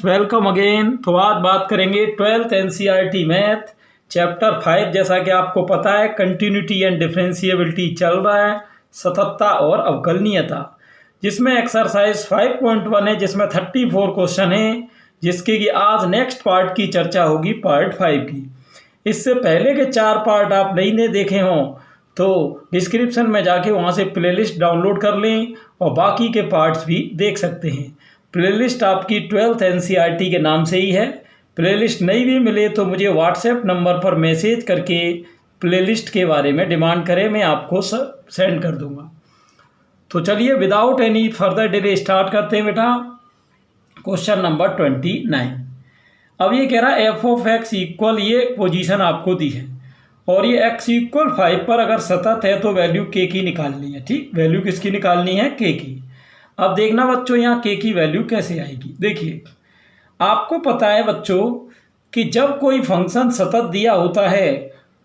Welcome again. तो आज बात करेंगे 12th एनसीईआरटी मैथ चैप्टर 5। जैसा कि आपको पता है कंटिन्यूटी एंड डिफरेंशिएबिलिटी चल रहा है, सततता और अवकलनीयता, जिसमें एक्सरसाइज 5.1 है, जिसमें 34 क्वेश्चन है, जिसके कि आज नेक्स्ट पार्ट की चर्चा होगी, पार्ट 5 की। इससे पहले के 4 पार्ट आप नहीं देखे हों तो डिस्क्रिप्शन में जाके वहाँ से प्लेलिस्ट डाउनलोड कर लें और बाकी के पार्ट्स भी देख सकते हैं। प्लेलिस्ट आपकी 12th एनसीईआरटी के नाम से ही है। प्लेलिस्ट नहीं भी मिले तो मुझे व्हाट्सएप नंबर पर मैसेज करके प्लेलिस्ट के बारे में डिमांड करें, मैं आपको सेंड कर दूंगा। तो चलिए without any further delay start करते हैं बेटा। Question number 29। अब ये कह रहा है एफ ऑफ एक्स इक्वल, ये पोजीशन आपको दी है और ये x इक्वल 5 पर अगर सतत है तो वैल्यू k की निकालनी है। ठीक, वैल्यू किसकी निकालनी है? k की। अब देखना बच्चों यहाँ k की वैल्यू कैसे आएगी। देखिए आपको पता है बच्चों कि जब कोई फंक्शन सतत दिया होता है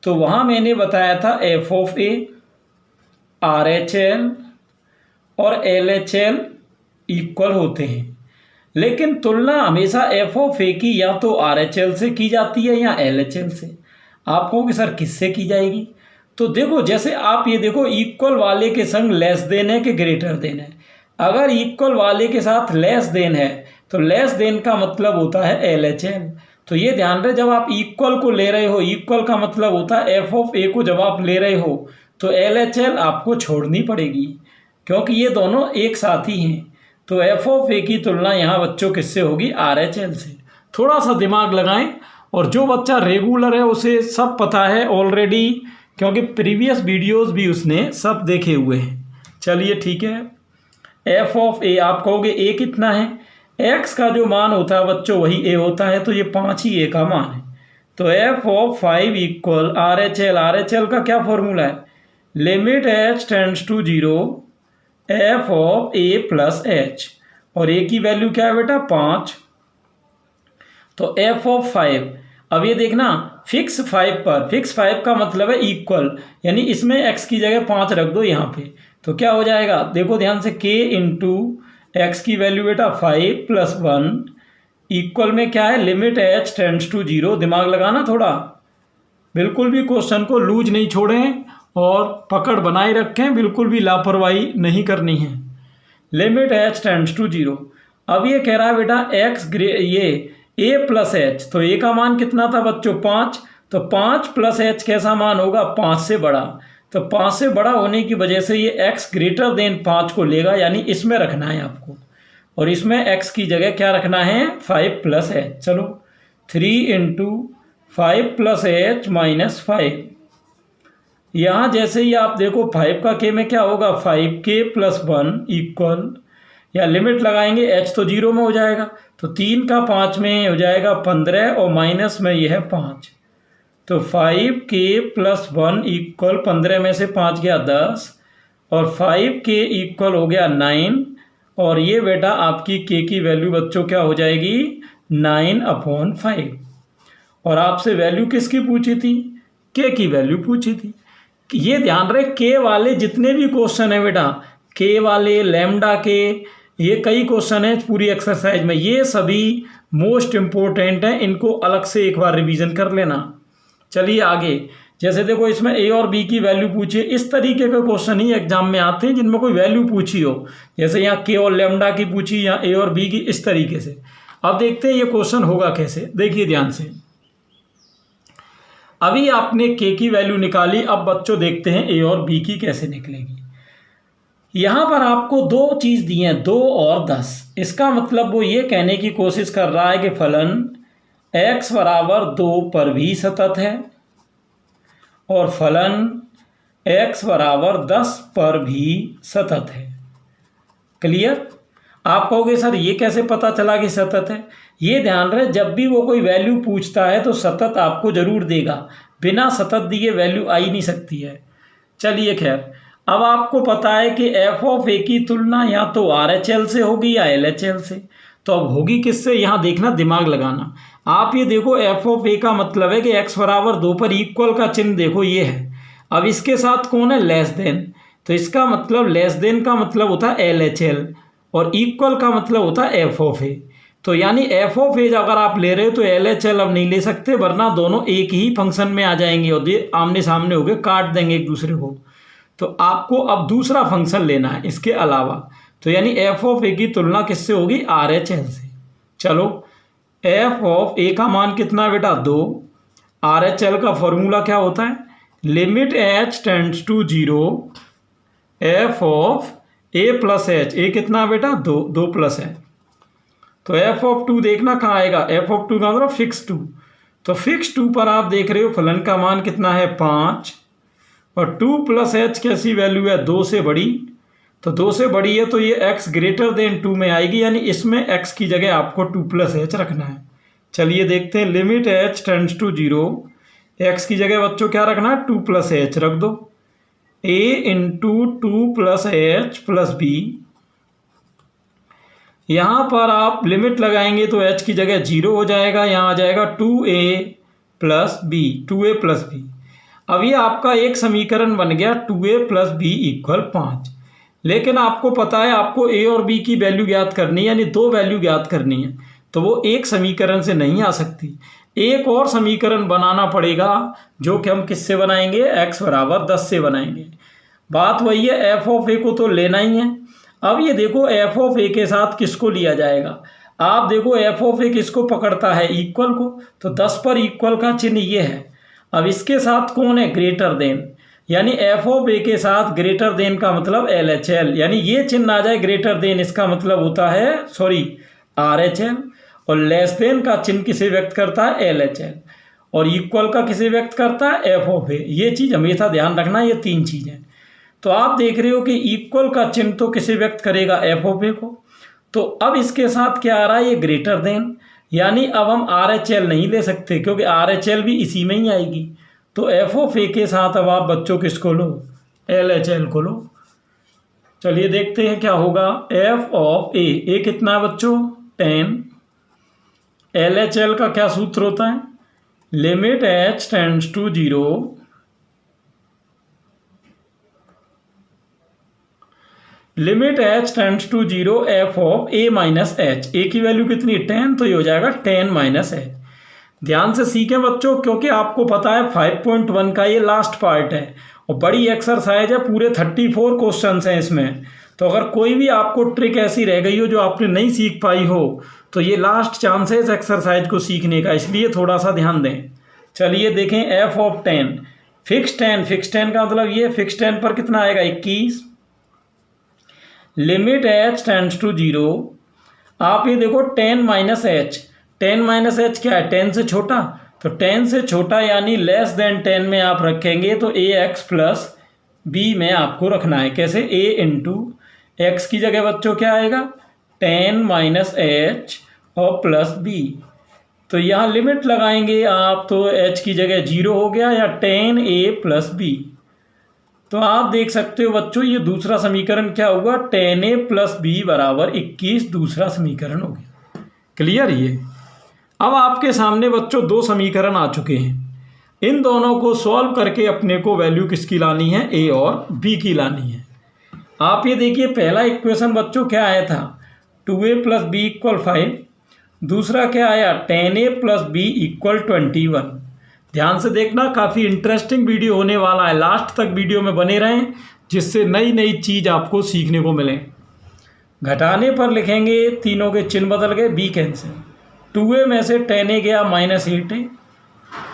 तो वहाँ मैंने बताया था f ऑफ a, RHL और LHL इक्वल होते हैं, लेकिन तुलना हमेशा f ऑफ a की या तो RHL से की जाती है या LHL से। आप कहोगे सर किससे की जाएगी? तो देखो जैसे आप ये देखो इक्वल वाले के संग लेस देन है कि ग्रेटर देन है। अगर इक्वल वाले के साथ लेस देन है तो लेस देन का मतलब होता है LHL। तो ये ध्यान रहे, जब आप इक्वल को ले रहे हो, इक्वल का मतलब होता है एफ ऑफ ए को जब आप ले रहे हो तो LHL आपको छोड़नी पड़ेगी, क्योंकि ये दोनों एक साथ ही हैं। तो एफ ऑफ ए की तुलना यहाँ बच्चों किससे होगी? RHL से। थोड़ा सा दिमाग लगाएं, और जो बच्चा रेगुलर है उसे सब पता है ऑलरेडी, क्योंकि प्रीवियस वीडियोस भी उसने सब देखे हुए हैं। चलिए ठीक है, एफ ऑफ ए आप कहोगे ए कितना है? एक्स का जो मान होता है बच्चों वही ए होता है, तो ये 5 ही ए का मान है। तो F of 5 equal RHL। RHL का क्या फॉर्मूला है? Limit h tends to 0 F of A plus H, और ए की वैल्यू क्या है बेटा? 5। तो एफ ऑफ 5, अब ये देखना फिक्स 5 पर, फिक्स 5 का मतलब है इक्वल, यानी इसमें x की जगह 5 रख दो यहाँ पे, तो क्या हो जाएगा? देखो ध्यान से, k इंटू एक्स की वैल्यू बेटा 5 प्लस 1 इक्वल में क्या है? Limit h tends to 0। दिमाग लगाना थोड़ा, बिल्कुल भी क्वेश्चन को लूज नहीं छोड़ें और पकड़ बनाए रखें, बिल्कुल भी लापरवाही नहीं करनी है। Limit h tends to 0। अब ये कह रहा है बेटा x ये a प्लस एच, तो a का मान कितना था बच्चों? 5। तो 5 प्लस एच कैसा मान होगा? 5 से बड़ा। तो 5 से बड़ा होने की वजह से ये x ग्रेटर देन 5 को लेगा, यानी इसमें रखना है आपको, और इसमें x की जगह क्या रखना है? 5 प्लस एच। चलो 3 इंटू 5 प्लस एच माइनस 5। यहाँ जैसे ही आप देखो 5 का k में क्या होगा? 5k प्लस 1 इक्वल, या लिमिट लगाएंगे h तो 0 में हो जाएगा, तो 3 का 5 में हो जाएगा 15 और माइनस में यह है 5। तो 5k प्लस 1 इक्वल 15 में से 5 गया 10 और 5k इक्वल हो गया 9, और ये बेटा आपकी k की वैल्यू बच्चों क्या हो जाएगी? 9/5। और आपसे वैल्यू किसकी पूछी थी? k की वैल्यू पूछी थी। ये ध्यान रहे, k वाले जितने भी क्वेश्चन है बेटा, k वाले, लैम्डा के, ये कई क्वेश्चन है पूरी एक्सरसाइज में, ये सभी मोस्ट इम्पोर्टेंट हैं, इनको अलग से एक बार रिवीजन कर लेना। चलिए आगे, जैसे देखो इसमें a और b की वैल्यू पूछिए, इस तरीके के क्वेश्चन ही एग्जाम में आते हैं जिनमें कोई वैल्यू पूछी हो, जैसे यहाँ k और लैम्डा की पूछी, यहाँ a और b की, इस तरीके से। अब देखते हैं ये क्वेश्चन होगा कैसे। देखिए ध्यान से, अभी आपने k की वैल्यू निकाली, अब बच्चों देखते हैं a और b की कैसे निकलेगी। यहाँ पर आपको दो चीज़ दी हैं, 2 और 10। इसका मतलब वो ये कहने की कोशिश कर रहा है कि फलन x बराबर 2 पर भी सतत है और फलन x बराबर 10 पर भी सतत है। क्लियर? आप कहोगे सर ये कैसे पता चला कि सतत है? ये ध्यान रहे, जब भी वो कोई वैल्यू पूछता है तो सतत आपको जरूर देगा, बिना सतत दिए वैल्यू आ ही नहीं सकती है। चलिए खैर, अब आपको पता है कि एफ ऑफ ए की तुलना या तो RHL से होगी या LHL से, तो अब होगी किससे? यहाँ देखना, दिमाग लगाना। आप ये देखो एफ ऑफ ए का मतलब है कि x बराबर 2 पर इक्वल का चिन्ह देखो ये है, अब इसके साथ कौन है? लेस देन, तो इसका मतलब लेस देन का मतलब होता है LHL और इक्वल का मतलब होता है एफ ऑफ ए। तो यानी एफ ऑफ एज अगर आप ले रहे हो तो एल एच एल अब नहीं ले सकते, वरना दोनों एक ही फंक्शन में आ जाएंगे और ये आमने सामने हो गए, काट देंगे एक दूसरे को। तो आपको अब दूसरा फंक्शन लेना है इसके अलावा। तो यानी एफ ऑफ ए की तुलना किससे होगी? आर एच एल से। चलो, एफ ऑफ ए का मान कितना है बेटा? 2। आर एच एल का फॉर्मूला क्या होता है? Limit H tends to 0 F of A plus H. A कितना है बेटा? 2 प्लस है। तो एफ ऑफ 2 देखना कहाँ आएगा? एफ ऑफ 2 का मतलब फिक्स 2। तो फिक्स 2 पर आप देख रहे हो फलन का मान कितना है? 5। और 2 प्लस एच कैसी वैल्यू है? 2 से बड़ी। तो 2 से बड़ी है तो ये x ग्रेटर देन 2 में आएगी, यानी इसमें x की जगह आपको 2 प्लस एच रखना है। चलिए देखते हैं, limit h tends to 0, x की जगह बच्चों क्या रखना है? 2 प्लस एच रख दो। a into 2 plus H plus B. यहाँ पर आप लिमिट लगाएंगे तो h की जगह 0 हो जाएगा, यहाँ आ जाएगा 2a plus B, 2a plus B. अब ये आपका एक समीकरण बन गया 2a प्लस बी इक्वल 5। लेकिन आपको पता है आपको a और b की वैल्यू ज्ञात करनी है, यानी 2 वैल्यू ज्ञात करनी है, तो वो एक समीकरण से नहीं आ सकती। एक और समीकरण बनाना पड़ेगा, जो कि हम किससे बनाएंगे? x बराबर 10 से बनाएंगे। बात वही है, एफ ऑफ ए को तो लेना ही है। अब ये देखो एफ ऑफ ए के साथ किसको लिया जाएगा? आप देखो एफ ऑफ ए किसको पकड़ता है? इक्वल को। तो 10 पर इक्वल का चिन्ह ये है। अब इसके साथ कौन है? ग्रेटर देन, यानी एफ ऑफ ए के साथ ग्रेटर देन का मतलब एल एच एल, यानी ये चिन्ह आ जाए ग्रेटर देन, इसका मतलब होता है आर एच एल। और लेस देन का चिन्ह किसे व्यक्त करता है? L H L. और इक्वल का किसे व्यक्त करता है? एफ ऑफ ए। ये चीज़ हमेशा ध्यान रखना, ये 3 चीज़ें। तो आप देख रहे हो कि इक्वल का चिन्ह तो किसे व्यक्त करेगा? एफ ऑफ ए को। तो अब इसके साथ क्या आ रहा है? ये ग्रेटर देन, यानी अब हम आर एच एल नहीं ले सकते, क्योंकि आर एच एल भी इसी में ही आएगी। तो एफ ऑफ ए के साथ अब आप बच्चों किसको लो? एल एच एल को लो। चलिए देखते हैं क्या होगा। एफ ऑफ ए कितना है बच्चों? 10। एल एच एल का क्या सूत्र होता है? Limit H tends to 0 limit H tends to 0 F of A minus H. A की वैल्यू कितनी? 10, तो ये हो जाएगा 10 माइनस एच। ध्यान से सीखें बच्चों, क्योंकि आपको पता है 5.1 का ये लास्ट पार्ट है और बड़ी एक्सरसाइज है, पूरे 34 क्वेश्चंस हैं इसमें। तो अगर कोई भी आपको ट्रिक ऐसी रह गई हो जो आपने नहीं सीख पाई हो, तो ये लास्ट चांस है इस एक्सरसाइज को सीखने का, इसलिए थोड़ा सा ध्यान दें। चलिए देखें, एफ ऑफ 10 फिक्स 10 का मतलब ये फिक्स 10 पर कितना आएगा? 21। Limit H tends to 0। आप ये देखो 10 माइनस एच। 10 माइनस एच क्या है? 10 से छोटा। तो 10 से छोटा यानी लेस देन 10 में आप रखेंगे तो ए एक्स प्लस बी में आपको रखना है। कैसे? ए इंटू एक्स की जगह बच्चों क्या आएगा? 10 माइनस एच और प्लस बी। तो यहाँ लिमिट लगाएंगे आप तो एच की जगह 0 हो गया, या 10 ए प्लस बी। तो आप देख सकते हो बच्चों, ये दूसरा समीकरण क्या हुआ? 10 ए प्लस बी बराबर 21 दूसरा समीकरण हो गया। क्लियर? ये अब आपके सामने बच्चों 2 समीकरण आ चुके हैं। इन दोनों को सॉल्व करके अपने को वैल्यू किसकी लानी है? ए और बी की लानी है। आप ये देखिए, पहला इक्वेशन बच्चों क्या आया था? 2a plus B equal 5। दूसरा क्या आया? 10a plus B equal 21। ध्यान से देखना, काफ़ी इंटरेस्टिंग वीडियो होने वाला है, लास्ट तक वीडियो में बने रहें, जिससे नई नई चीज़ आपको सीखने को मिले। घटाने पर लिखेंगे, तीनों के चिन्ह बदल गए, बी कैंसिल। 2a में से 10a गया -8a,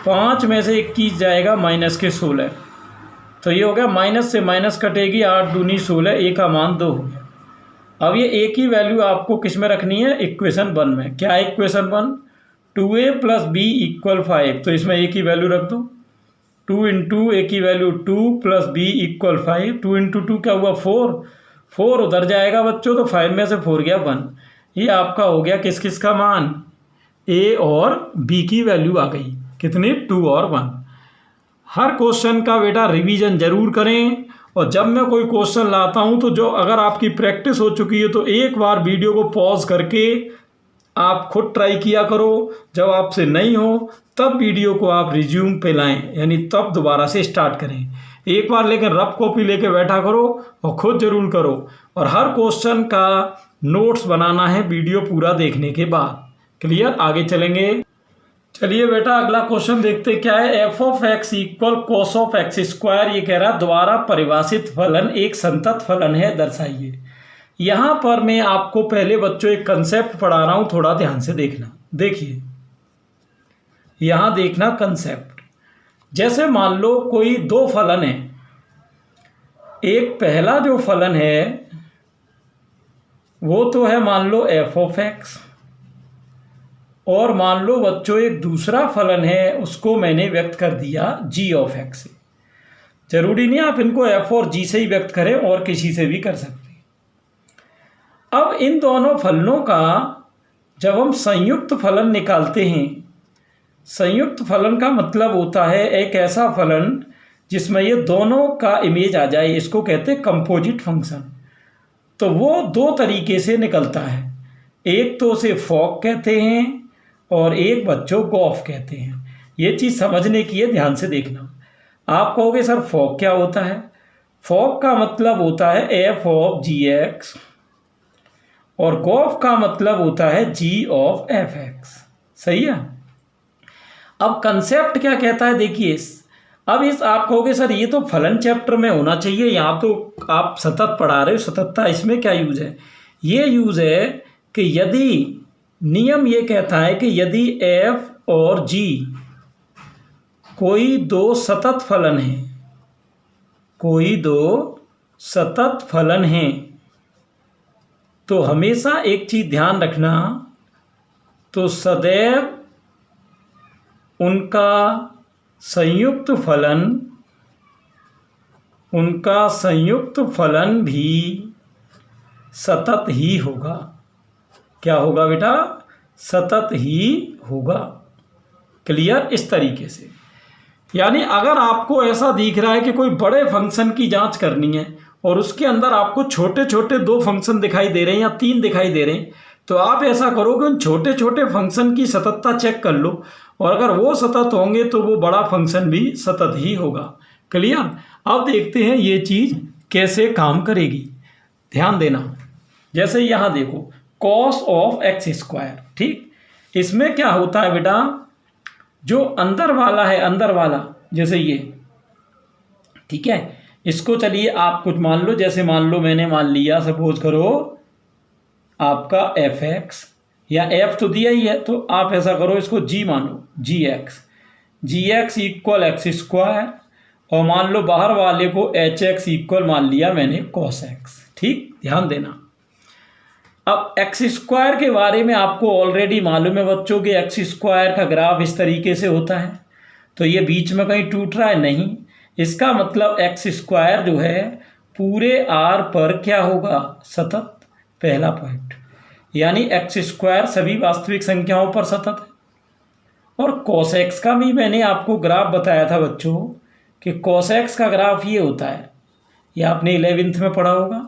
5 में से 21 जाएगा माइनस के 16। तो ये हो गया, माइनस से माइनस कटेगी, 8 दूनी 16, ए का मान 2 हो गया। अब ये ए की वैल्यू आपको किस में रखनी है? इक्वेशन 1 में। क्या है equation 1? 2a plus B equal 5। तो इसमें ए की वैल्यू रख दो। 2 इंटू ए की value 2 plus B equal 5। 2 into 2 क्या हुआ? 4। 4 उधर जाएगा बच्चों, तो 5 में से 4 गया 1। ये आपका हो गया किस किस का मान? ए और बी की वैल्यू आ गई। कितनी? 2 और 1। हर क्वेश्चन का बेटा रिवीजन जरूर करें, और जब मैं कोई क्वेश्चन लाता हूं तो जो अगर आपकी प्रैक्टिस हो चुकी है तो एक बार वीडियो को पॉज करके आप खुद ट्राई किया करो। जब आपसे नहीं हो तब वीडियो को आप रिज्यूम पे लाएं, यानी तब दोबारा से स्टार्ट करें। एक बार लेकिन रफ कॉपी लेके बैठा करो और खुद जरूर करो। और हर क्वेश्चन का नोट्स बनाना है वीडियो पूरा देखने के बाद। क्लियर, आगे चलेंगे। चलिए बेटा अगला क्वेश्चन देखते क्या है। F of X equal cos of x square, ये कह रहा है द्वारा परिभाषित फलन एक संतत फलन है, दर्शाइए। यहां पर मैं आपको पहले बच्चों एक कंसेप्ट पढ़ा रहा हूं, थोड़ा ध्यान से देखना। देखिए यहां देखना कंसेप्ट। जैसे मान लो कोई दो फलन है, एक पहला जो फलन है वो तो है मान लो एफ ऑफ एक्स, और मान लो बच्चों एक दूसरा फलन है उसको मैंने व्यक्त कर दिया जी ऑफ एक्स से। जरूरी नहीं आप इनको एफ और जी से ही व्यक्त करें, और किसी से भी कर सकते हैं। अब इन दोनों फलनों का जब हम संयुक्त फलन निकालते हैं, संयुक्त फलन का मतलब होता है एक ऐसा फलन जिसमें ये दोनों का इमेज आ जाए, इसको कहते हैं कंपोजिट फंक्शन। तो वो दो तरीके से निकलता है, एक तो उसे फॉक कहते हैं और एक बच्चों गॉफ कहते हैं। ये चीज़ समझने की है, ध्यान से देखना। आप कहोगे सर फॉक क्या होता है? फॉक का मतलब होता है एफ ऑफ जी एक्स, और गॉफ का मतलब होता है जी ऑफ एफ एक्स। सही है। अब कंसेप्ट क्या कहता है देखिए। अब इस आप कहोगे सर ये तो फलन चैप्टर में होना चाहिए, यहाँ तो आप सतत पढ़ा रहे हो, सततता इसमें क्या यूज है? ये यूज है कि यदि नियम ये कहता है कि यदि f और g कोई दो सतत फलन है, कोई दो सतत फलन है, तो हमेशा एक चीज ध्यान रखना, तो सदैव उनका संयुक्त फलन भी सतत ही होगा। क्या होगा बेटा? सतत ही होगा। क्लियर? इस तरीके से, यानी अगर आपको ऐसा दिख रहा है कि कोई बड़े फंक्शन की जांच करनी है और उसके अंदर आपको छोटे छोटे दो फंक्शन दिखाई दे रहे हैं या तीन दिखाई दे रहे हैं, तो आप ऐसा करो कि उन छोटे छोटे फंक्शन की सततता चेक कर लो, और अगर वो सतत होंगे तो वो बड़ा फंक्शन भी सतत ही होगा। क्लियर? अब देखते हैं ये चीज़ कैसे काम करेगी, ध्यान देना। जैसे यहाँ देखो कॉस ऑफ एक्स स्क्वायर, ठीक, इसमें क्या होता है बेटा, जो अंदर वाला है, अंदर वाला जैसे ये, ठीक है, इसको चलिए आप कुछ मान लो, जैसे मान लो मैंने मान लिया, सपोज करो आपका एफ एक्स, या एफ तो दिया ही है, तो आप ऐसा करो इसको जी मानो, जी एक्स इक्वल एक्स स्क्वायर, और मान लो बाहर वाले को एच एक्स इक्वल मान लिया मैंने कॉस एक्स। ठीक, ध्यान देना। अब एक्स स्क्वायर के बारे में आपको ऑलरेडी मालूम है बच्चों के एक्स स्क्वायर का ग्राफ इस तरीके से होता है, तो ये बीच में कहीं टूट रहा है नहीं, इसका मतलब एक्स स्क्वायर जो है पूरे आर पर क्या होगा? सतत। पहला पॉइंट, यानी एक्स स्क्वायर सभी वास्तविक संख्याओं पर सतत है। और कॉस एक्स का भी मैंने आपको ग्राफ बताया था बच्चों कि कॉस एक्स का ग्राफ ये होता है, ये आपने 11th में पढ़ा होगा।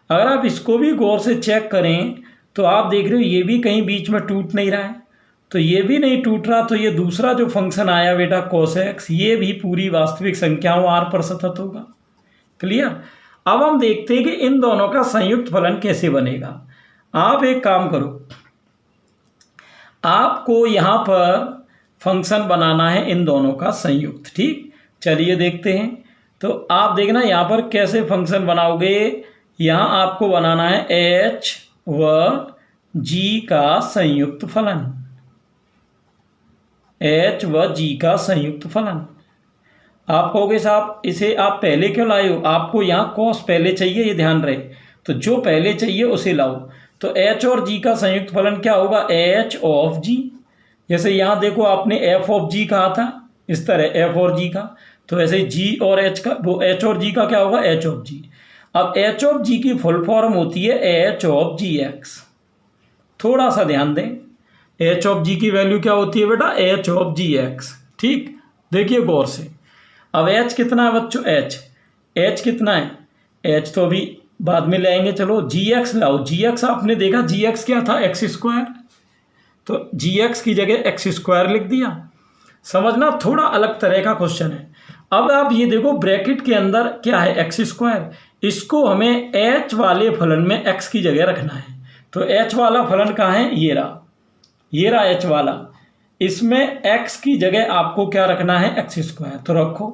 अगर आप इसको भी गौर से चेक करें तो आप देख रहे हो ये भी कहीं बीच में टूट नहीं रहा है, तो ये भी नहीं टूट रहा, तो ये दूसरा जो फंक्शन आया बेटा कॉस एक्स, ये भी पूरी वास्तविक संख्याओं आर पर सतत होगा। क्लियर? अब हम देखते हैं कि इन दोनों का संयुक्त फलन कैसे बनेगा। आप एक काम करो, आपको यहाँ पर फंक्शन बनाना है इन दोनों का संयुक्त। ठीक, चलिए देखते हैं। तो आप देखना यहाँ पर कैसे फंक्शन बनाओगे। यहाँ आपको बनाना है एच व जी का संयुक्त फलन, एच व जी का संयुक्त फलन। आप कहोगे साहब इसे आप पहले क्यों लाए हो? आपको यहाँ कॉस पहले चाहिए, ये ध्यान रहे, तो जो पहले चाहिए उसे लाओ। तो एच और जी का संयुक्त फलन क्या होगा? एच ऑफ जी। जैसे यहाँ देखो आपने एफ ऑफ जी कहा था, इस तरह एफ और जी का, तो ऐसे जी और एच का, वो एच और जी का क्या होगा? एच ऑफ जी। अब एच ऑफ जी की फुल फॉर्म होती है एच ऑफ जी एक्स। थोड़ा सा ध्यान दें, एच ऑफ जी की वैल्यू क्या होती है बेटा? H of G X. ठीक, देखिए गौर से। अब एच कितना है बच्चों? एच कितना है? एच तो अभी बाद में लाएंगे, चलो जी एक्स लाओ। जी एक्स आपने देखा, जी एक्स क्या था? एक्स स्क्वायर, तो जी एक्स की जगह एक्स स्क्वायर लिख दिया। समझना, थोड़ा अलग तरह का क्वेश्चन है। अब आप ये देखो ब्रैकेट के अंदर क्या है? X square. इसको हमें एच वाले फलन में एक्स की जगह रखना है, तो एच वाला फलन कहाँ है? ये रहा, ये रहा एच वाला, इसमें एक्स की जगह आपको क्या रखना है, एक्स स्क्वायर। तो रखो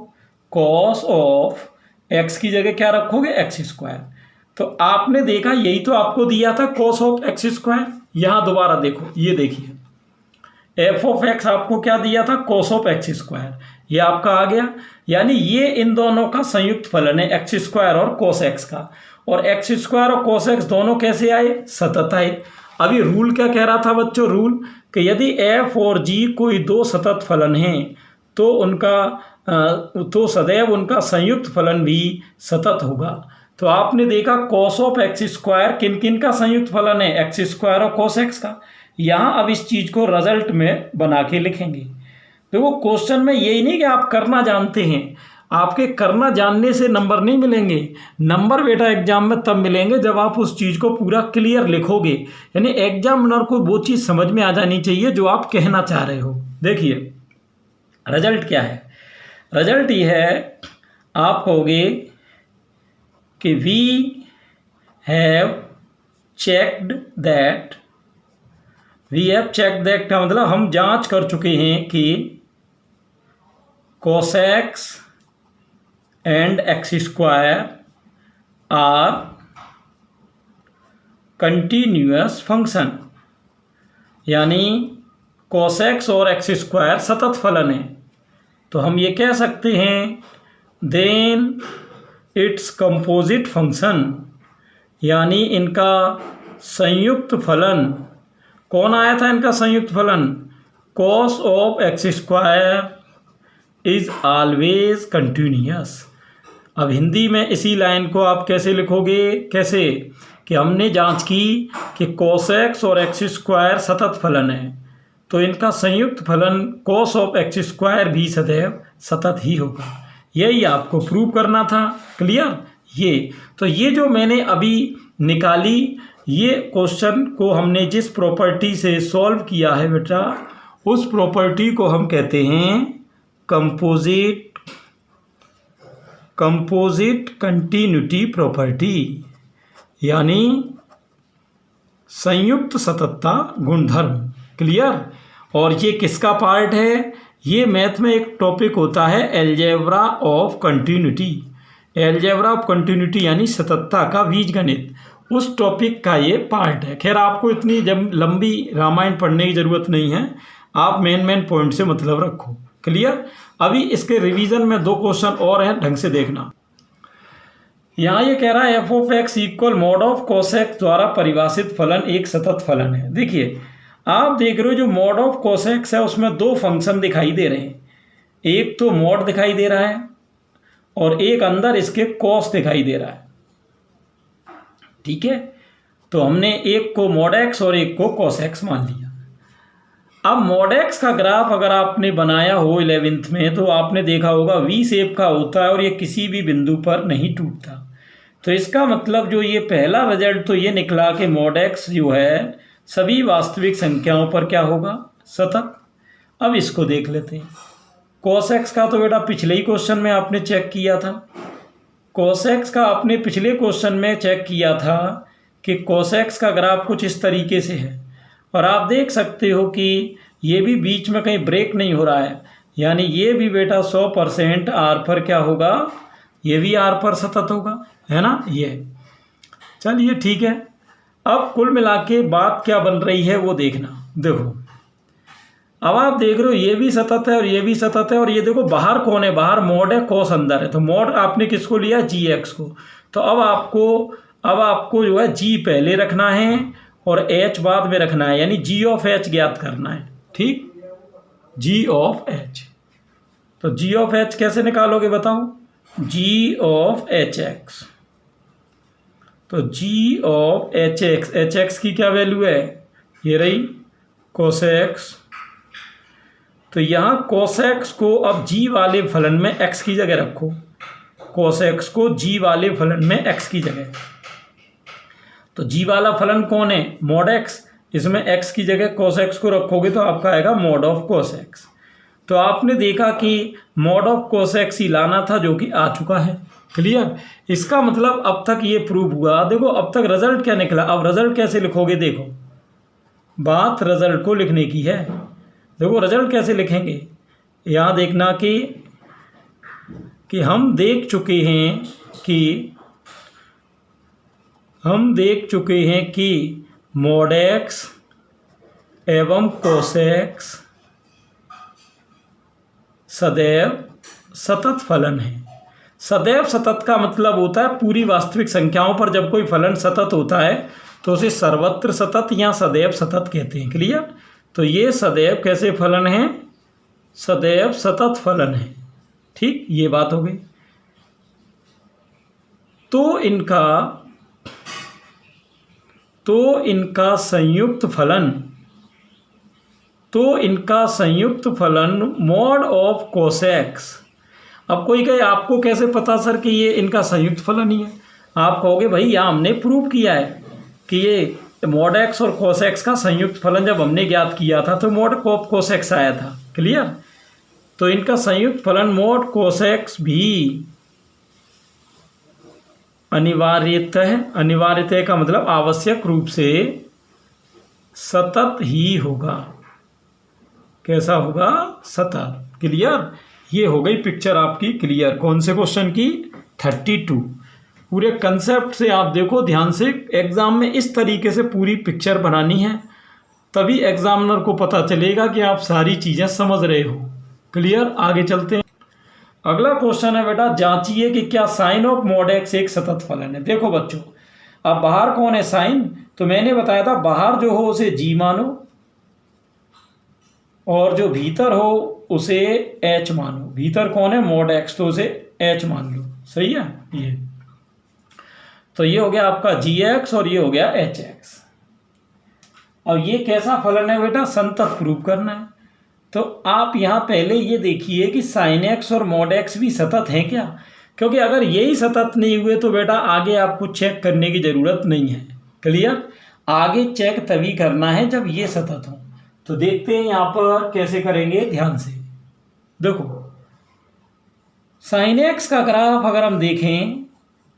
कॉस ऑफ एक्स की जगह क्या रखोगे, एक्स स्क्वायर। तो आपने देखा यही तो आपको दिया था कॉस ऑफ एक्स स्क्वायर। यहाँ दोबारा देखो, ये देखिए एफ ऑफ एक्स आपको क्या दिया था, कॉस ऑफ एक्स स्क्वायर, ये आपका आ गया। यानी ये इन दोनों का संयुक्त फलन है, एक्स स्क्वायर और कॉस एक्स का। और एक्स स्क्वायर और कॉस एक्स दोनों कैसे आए, सतत आए। अभी रूल क्या कह रहा था बच्चों, रूल कि यदि एफ और जी कोई दो सतत फलन हैं तो तो सदैव उनका संयुक्त फलन भी सतत होगा। तो आपने देखा कॉस ऑफ एक्स स्क्वायर किन किन का संयुक्त फलन है, एक्स स्क्वायर और कॉस एक्स का। यहाँ अब इस चीज़ को रिजल्ट में बना के लिखेंगे। देखो क्वेश्चन में यही नहीं कि आप करना जानते हैं, आपके करना जानने से नंबर नहीं मिलेंगे। नंबर बेटा एग्जाम में तब मिलेंगे जब आप उस चीज़ को पूरा क्लियर लिखोगे। यानी एग्जामिनर को वो चीज़ समझ में आ जानी चाहिए जो आप कहना चाह रहे हो। देखिए रिजल्ट क्या है, रिजल्ट ये है, आप कहोगे कि we have checked that, we have check that का मतलब हम जांच कर चुके हैं कि cos x and X square are continuous function. यानी cos x और एक्स स्क्वायर सतत फलन है। तो हम ये कह सकते हैं देन इट्स कंपोजिट फंक्शन, यानी इनका संयुक्त फलन कौन आया था, इनका संयुक्त फलन cos of x square is always continuous. अब हिंदी में इसी लाइन को आप कैसे लिखोगे, कैसे कि हमने जांच की कि cos x और एक्स स्क्वायर सतत फलन है, तो इनका संयुक्त फलन cos ऑफ एक्स स्क्वायर भी सदैव सतत ही होगा। यही आपको प्रूव करना था। क्लियर, ये तो ये जो मैंने अभी निकाली, ये क्वेश्चन को हमने जिस प्रॉपर्टी से सॉल्व किया है बेटा, उस प्रॉपर्टी को हम कहते हैं कंपोजिट कंटिन्यूटी प्रॉपर्टी, यानी संयुक्त सततता गुणधर्म। क्लियर, और ये किसका पार्ट है, ये मैथ में एक टॉपिक होता है algebra of continuity. Algebra of continuity यानी सततता का बीजगणित, उस टॉपिक का ये पार्ट है। खैर आपको इतनी जब लंबी रामायण पढ़ने की ज़रूरत नहीं है, आप मेन पॉइंट से मतलब रखो। क्लियर, अभी इसके रिवीजन में दो क्वेश्चन और हैं, ढंग से देखना। यहाँ ये कह रहा है F of X equal mod of cos x द्वारा परिभाषित फलन एक सतत फलन है। देखिए आप देख रहे हो जो मॉड ऑफ कॉस एक्स है उसमें दो फंक्शन दिखाई दे रहे हैं, एक तो मॉड दिखाई दे रहा है और एक अंदर इसके कॉस दिखाई दे रहा है। ठीक है, तो हमने एक को मॉड एक्स और एक को कॉस एक्स मान लिया। अब मॉड एक्स का ग्राफ अगर आपने बनाया हो 11th में तो आपने देखा होगा वी शेप का होता है और ये किसी भी बिंदु पर नहीं टूटता। तो इसका मतलब जो ये पहला रिजल्ट तो ये निकला कि मॉड एक्स जो है सभी वास्तविक संख्याओं पर क्या होगा, सतत। अब इसको देख लेते हैं। कॉस एक्स का तो बेटा पिछले ही क्वेश्चन में आपने चेक किया था, कॉस एक्स का आपने पिछले क्वेश्चन में चेक किया था कि कॉस एक्स का ग्राफ कुछ इस तरीके से है और आप देख सकते हो कि ये भी बीच में कहीं ब्रेक नहीं हो रहा है, यानी ये भी बेटा 100% आर पर क्या होगा, ये भी आर पर सतत होगा, है ना। ये चलिए ठीक है। अब कुल मिला के बात क्या बन रही है वो देखना। देखो अब आप देख रहे हो ये भी सतत है और ये भी सतत है, और ये देखो बाहर कौन है, बाहर मॉड है, कॉस अंदर है। तो मॉड आपने किसको लिया, जी एक्स को। तो अब आपको जो है जी पहले रखना है और एच बाद में रखना है, यानी जी ऑफ एच ज्ञात करना है। ठीक, जी ऑफ एच। तो जी ऑफ एच कैसे निकालोगे बताओ, जी ऑफ एच एक्स। तो जी ऑफ एच एक्स की क्या वैल्यू है, ये रही कोस एक्स। तो यहाँ कोस एक्स को अब जी वाले फलन में एक्स की जगह रखो, कोस एक्स को जी वाले फलन में एक्स की जगह। तो जी वाला फलन कौन है, मॉड एक्स, इसमें एक्स की जगह कोस एक्स को रखोगे तो आपका आएगा मॉड ऑफ कोस एक्स। तो आपने देखा कि मॉड ऑफ कोस एक्स ही लाना था जो कि आ चुका है। क्लियर, इसका मतलब अब तक ये प्रूव हुआ। देखो अब तक रिजल्ट क्या निकला, अब रिजल्ट कैसे लिखोगे, देखो बात रिजल्ट को लिखने की है। देखो रिजल्ट कैसे लिखेंगे, यहाँ देखना कि हम देख चुके हैं कि मॉड एक्स एवं कोसेक्स सदैव सतत फलन है। सदैव सतत का मतलब होता है पूरी वास्तविक संख्याओं पर जब कोई फलन सतत होता है तो उसे सर्वत्र सतत या सदैव सतत कहते हैं। क्लियर। तो ये सदैव कैसे फलन है, सदैव सतत फलन है। ठीक, ये बात हो गई। तो इनका संयुक्त फलन मॉड ऑफ कोसेक्स। अब कोई कहे आपको कैसे पता सर कि ये इनका संयुक्त फलन ही है। आप कहोगे भाई यहाँ हमने प्रूव किया है कि ये मॉड एक्स और कोसेक्स का संयुक्त फलन जब हमने ज्ञात किया था तो मॉड ऑफ कोसेक्स आया था। क्लियर। तो इनका संयुक्त फलन मॉड कोसेक्स भी अनिवार्यतः का मतलब आवश्यक रूप से सतत ही होगा। कैसा होगा, सतत। क्लियर। ये हो गई पिक्चर आपकी क्लियर। कौन से क्वेश्चन की, 32। पूरे कंसेप्ट से आप देखो ध्यान से, एग्जाम में इस तरीके से पूरी पिक्चर बनानी है, तभी एग्जामिनर को पता चलेगा कि आप सारी चीज़ें समझ रहे हो। क्लियर। आगे चलते हैं। अगला क्वेश्चन है बेटा, जांचिए कि क्या साइन ऑफ मॉड एक्स एक सतत फलन है। देखो बच्चों, अब बाहर कौन है, साइन। तो मैंने बताया था बाहर जो हो उसे जी मानो और जो भीतर हो उसे एच मानो। भीतर कौन है, मॉड एक्स, तो उसे एच मान लो। सही है। ये तो ये हो गया आपका जी एक्स और ये हो गया एच एक्स। और ये कैसा फलन है बेटा, संतत प्रूव करना है। तो आप यहाँ पहले ये देखिए कि साइन एक्स और मॉड एक्स भी सतत हैं क्या, क्योंकि अगर यही सतत नहीं हुए तो बेटा आगे आपको चेक करने की ज़रूरत नहीं है। क्लियर। आगे चेक तभी करना है जब ये सतत हो। तो देखते हैं यहाँ पर कैसे करेंगे, ध्यान से देखो। साइन एक्स का ग्राफ अगर हम देखें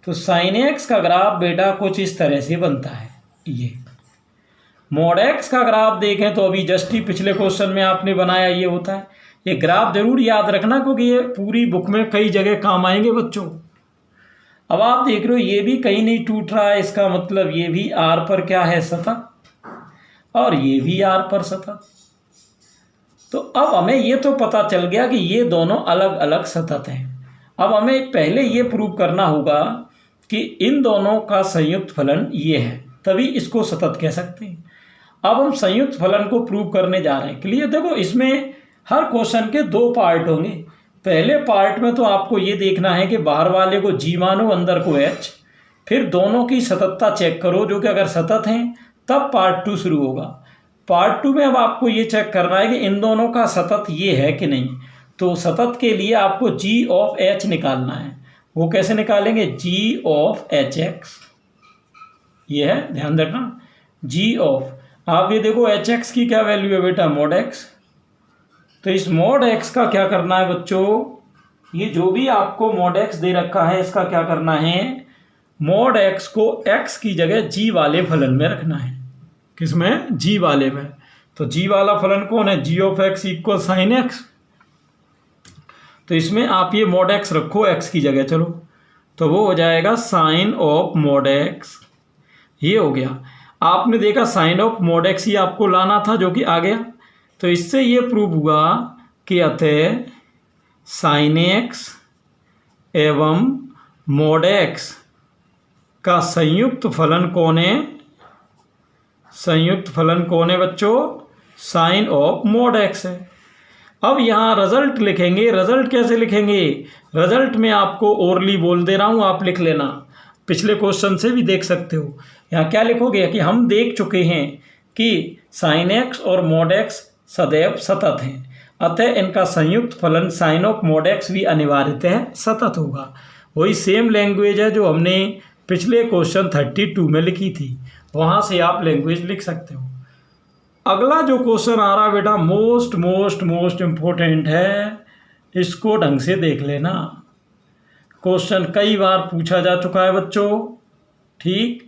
तो साइन एक्स का ग्राफ बेटा कुछ इस तरह से बनता है। ये मॉड एक्स का ग्राफ देखें तो अभी जस्ट ही पिछले क्वेश्चन में आपने बनाया ये होता है। ये ग्राफ जरूर याद रखना क्योंकि ये पूरी बुक में कई जगह काम आएंगे बच्चों। अब आप देख रहे हो ये भी कहीं नहीं टूट रहा है, इसका मतलब ये भी आर पर क्या है, सतत, और ये भी आर पर सतत। तो अब हमें ये तो पता चल गया कि ये दोनों अलग अलग सतत हैं। अब हमें पहले ये प्रूव करना होगा कि इन दोनों का संयुक्त फलन ये है, तभी इसको सतत कह सकते हैं। अब हम संयुक्त फलन को प्रूव करने जा रहे हैं। क्लियर। देखो इसमें हर क्वेश्चन के दो पार्ट होंगे। पहले पार्ट में तो आपको ये देखना है कि बाहर वाले को जी मानो, अंदर को एच, फिर दोनों की सततता चेक करो, जो कि अगर सतत हैं तब पार्ट 2 शुरू होगा। पार्ट 2 में अब आपको ये चेक करना है कि इन दोनों का सतत ये है कि नहीं। तो सतत के लिए आपको जी ऑफ एच निकालना है। वो कैसे निकालेंगे, जी ऑफ एच एक्स, ये है, ध्यान रखना। जी ऑफ, आप ये देखो एच एक्स की क्या वैल्यू है बेटा, मॉड एक्स। तो इस मॉड एक्स का क्या करना है बच्चों, ये जो भी आपको मॉड एक्स दे रखा है इसका क्या करना है, मॉड एक्स को एक्स की जगह जी वाले फलन में रखना है। किसमें, जी वाले में। तो जी वाला फलन कौन है, G of X equal sine X. तो इसमें आप ये मॉड एक्स रखो एक्स की जगह, चलो, तो वो हो जाएगा साइन ऑफ मॉड एक्स। ये हो गया। आपने देखा साइन ऑफ मॉड एक्स ही आपको लाना था, जो कि आ गया। तो इससे ये प्रूव हुआ कि अतः साइन एक्स एवं मॉड एक्स का संयुक्त फलन कौन है, संयुक्त फलन कौन है बच्चों, साइन ऑफ मॉड एक्स है। अब यहाँ रिजल्ट लिखेंगे। रिजल्ट कैसे लिखेंगे, रिजल्ट में आपको ओरली बोल दे रहा हूँ, आप लिख लेना, पिछले क्वेश्चन से भी देख सकते हो। यहाँ क्या लिखोगे कि हम देख चुके हैं कि साइन एक्स और मॉड एक्स सदैव सतत हैं, अतः इनका संयुक्त फलन साइन ऑफ मॉड एक्स भी अनिवार्यतः सतत होगा। वही सेम लैंग्वेज है जो हमने पिछले क्वेश्चन 32 में लिखी थी, वहाँ से आप लैंग्वेज लिख सकते हो। अगला जो क्वेश्चन आ रहा है बेटा मोस्ट मोस्ट मोस्ट इम्पोर्टेंट है, इसको ढंग से देख लेना। क्वेश्चन कई बार पूछा जा चुका है बच्चों। ठीक।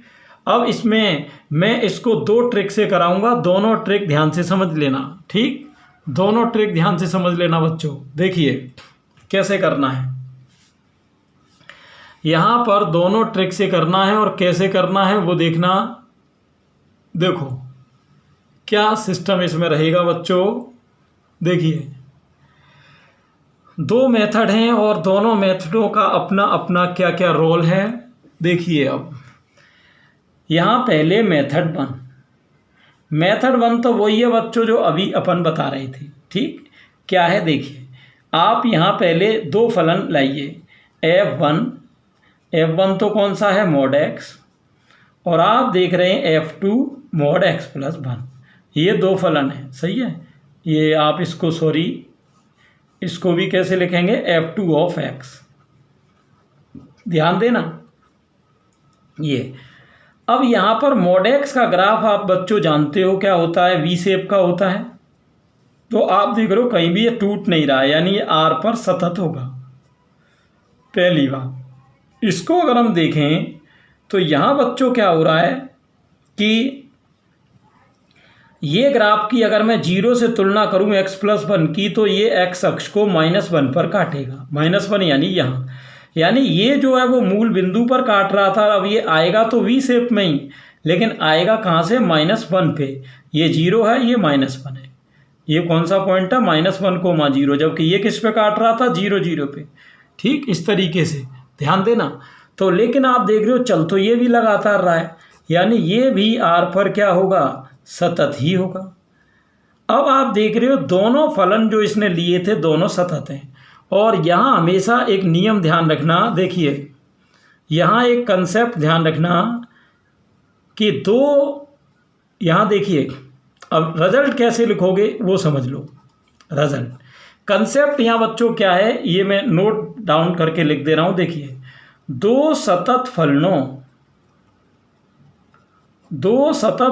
अब इसमें मैं इसको 2 ट्रिक से कराऊंगा, दोनों ट्रिक ध्यान से समझ लेना। ठीक, दोनों ट्रिक ध्यान से समझ लेना बच्चों। देखिए कैसे करना है, यहाँ पर दोनों ट्रिक से करना है और कैसे करना है वो देखना। देखो क्या सिस्टम इसमें रहेगा बच्चों। देखिए 2 मेथड हैं और दोनों मेथडों का अपना अपना क्या क्या रोल है। देखिए अब यहाँ पहले मेथड वन तो वही है बच्चों जो अभी अपन बता रहे थे। ठीक, क्या है देखिए, आप यहाँ पहले 2 फलन लाइए, f1 तो कौन सा है, mod x, और आप देख रहे हैं f2 mod x प्लस 1। ये 2 फलन है, सही है। ये आप इसको भी कैसे लिखेंगे, f2 ऑफ x। ध्यान देना ये। अब यहाँ पर mod x का ग्राफ आप बच्चों जानते हो क्या होता है, वी शेप का होता है। तो आप देख रहे हो कहीं भी ये टूट नहीं रहा है, यानी ये r पर सतत होगा। पहली बात, इसको अगर हम देखें तो यहाँ बच्चों क्या हो रहा है कि ये ग्राफ की अगर मैं 0 से तुलना करूँ x प्लस 1 की, तो ये x अक्ष को -1 पर काटेगा। -1 यानी यहाँ, यानी ये जो है वो मूल बिंदु पर काट रहा था, अब ये आएगा तो वी शेप में ही, लेकिन आएगा कहाँ से, -1 पे। ये 0 है, ये -1 है। ये कौन सा पॉइंट है, -1, 0, जबकि ये किस पे काट रहा था, 0, 0 पे। ठीक, इस तरीके से ध्यान देना। तो लेकिन आप देख रहे हो चल तो ये भी लगातार रहा है, यानी ये भी r पर क्या होगा, सतत ही होगा। अब आप देख रहे हो दोनों फलन जो इसने लिए थे दोनों सतत हैं। और यहाँ हमेशा एक नियम ध्यान रखना, देखिए यहाँ एक कंसेप्ट ध्यान रखना कि यहाँ देखिए, अब रिजल्ट कैसे लिखोगे वो समझ लो। रिजल्ट कंसेप्ट यहाँ बच्चों क्या है, ये मैं नोट डाउन करके लिख दे रहा हूँ। देखिए 2 सतत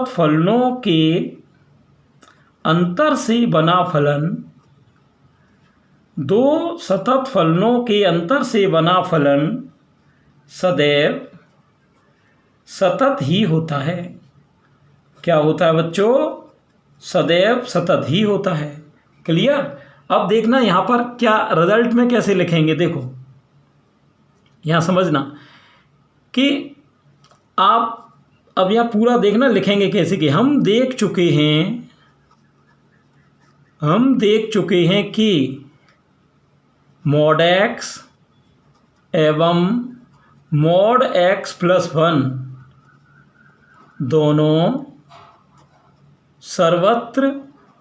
फलनों के अंतर से बना फलन, 2 सतत फलनों के अंतर से बना फलन सदैव सतत ही होता है। क्या होता है बच्चों, सदैव सतत ही होता है। क्लियर। अब देखना यहाँ पर क्या रिजल्ट में कैसे लिखेंगे। देखो यहाँ समझना कि आप अब यहाँ पूरा देखना लिखेंगे कैसे कि हम देख चुके हैं कि mod x एवं mod x प्लस 1 दोनों सर्वत्र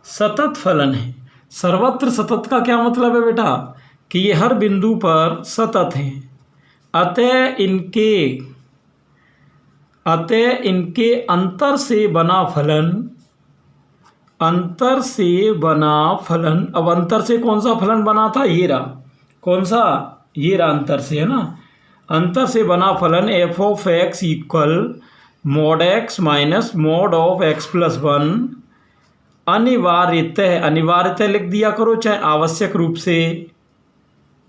सतत फलन है। सर्वत्र सतत का क्या मतलब है बेटा, कि ये हर बिंदु पर सतत हैं। अतः इनके अंतर से बना फलन, अब अंतर से कौन सा फलन बना था, ये रहा, कौन सा, ये रहा, अंतर से है ना। अंतर से बना फलन f of x equal mod x minus mod of x plus 1 अनिवार्यतः लिख दिया करो, चाहे आवश्यक रूप से,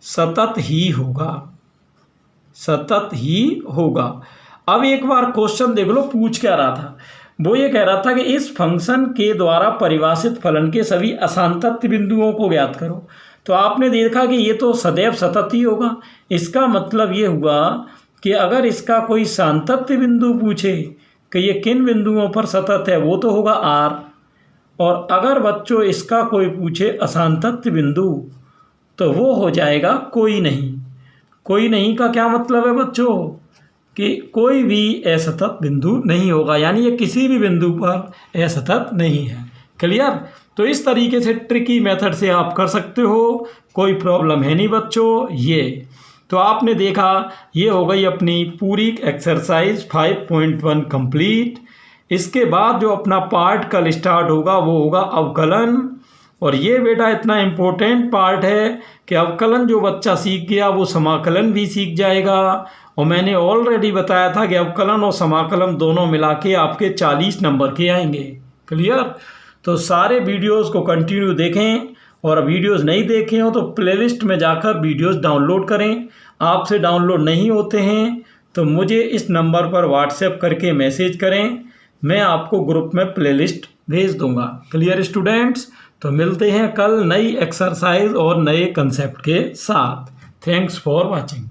सतत ही होगा। अब एक बार क्वेश्चन देख लो पूछ क्या रहा था, वो ये कह रहा था कि इस फंक्शन के द्वारा परिभाषित फलन के सभी असांतत्य बिंदुओं को ज्ञात करो। तो आपने देखा कि ये तो सदैव सतत ही होगा। इसका मतलब ये हुआ कि अगर इसका कोई सान्तत्य बिंदु पूछे कि ये किन बिंदुओं पर सतत है, वो तो होगा r। और अगर बच्चों इसका कोई पूछे असांतत्य बिंदु, तो वो हो जाएगा कोई नहीं। कोई नहीं का क्या मतलब है बच्चों, कि कोई भी असतत बिंदु नहीं होगा, यानी ये किसी भी बिंदु पर असतत नहीं है। क्लियर। तो इस तरीके से ट्रिकी मेथड से आप कर सकते हो, कोई प्रॉब्लम है नहीं बच्चों। ये तो आपने देखा, ये हो गई अपनी पूरी एक्सरसाइज 5.1 कंप्लीट। इसके बाद जो अपना पार्ट कल स्टार्ट होगा वो होगा अवकलन। और ये बेटा इतना इम्पोर्टेंट पार्ट है कि अवकलन जो बच्चा सीख गया वो समाकलन भी सीख जाएगा। और मैंने ऑलरेडी बताया था कि अवकलन और समाकलन दोनों मिला के आपके 40 नंबर के आएंगे। क्लियर। तो सारे वीडियोस को कंटिन्यू देखें, और वीडियोस नहीं देखे हो तो प्लेलिस्ट में जाकर वीडियोस डाउनलोड करें। आपसे डाउनलोड नहीं होते हैं तो मुझे इस नंबर पर व्हाट्सएप करके मैसेज करें, मैं आपको ग्रुप में प्लेलिस्ट भेज दूंगा। Clear students? तो मिलते हैं कल नई एक्सरसाइज और नए कंसेप्ट के साथ। Thanks for watching.